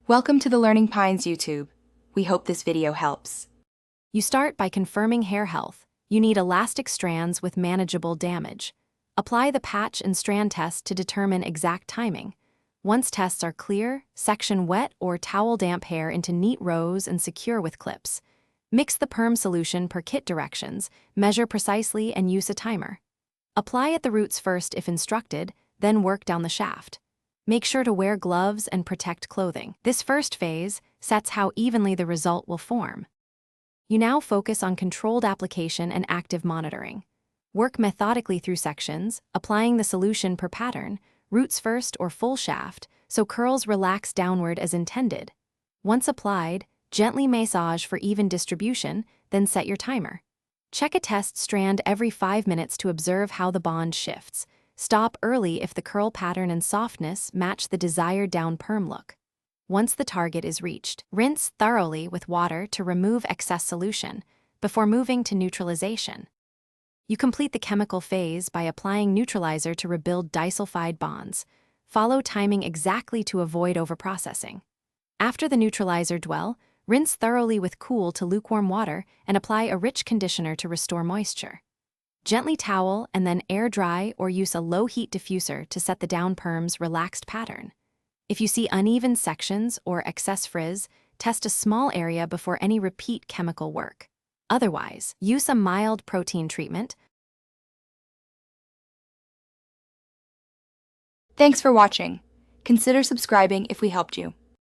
Welcome to the Learning Pines YouTube. We hope this video helps. You start by confirming hair health. You need elastic strands with manageable damage. Apply the patch and strand test to determine exact timing. Once tests are clear, section wet or towel damp hair into neat rows and secure with clips. Mix the perm solution per kit directions, measure precisely and use a timer. Apply at the roots first if instructed, then work down the shaft. Make sure to wear gloves and protect clothing. This first phase sets how evenly the result will form. You now focus on controlled application and active monitoring. Work methodically through sections, applying the solution per pattern, roots first or full shaft, so curls relax downward as intended. Once applied, gently massage for even distribution, then set your timer. Check a test strand every 5 minutes to observe how the bond shifts. Stop early if the curl pattern and softness match the desired down perm look. Once the target is reached, rinse thoroughly with water to remove excess solution before moving to neutralization. You complete the chemical phase by applying neutralizer to rebuild disulfide bonds. Follow timing exactly to avoid overprocessing. After the neutralizer dwell, rinse thoroughly with cool to lukewarm water and apply a rich conditioner to restore moisture. Gently towel and then air dry or use a low-heat diffuser to set the down perm's relaxed pattern. If you see uneven sections or excess frizz, test a small area before any repeat chemical work. Otherwise, use a mild protein treatment. Thanks for watching. Consider subscribing if we helped you.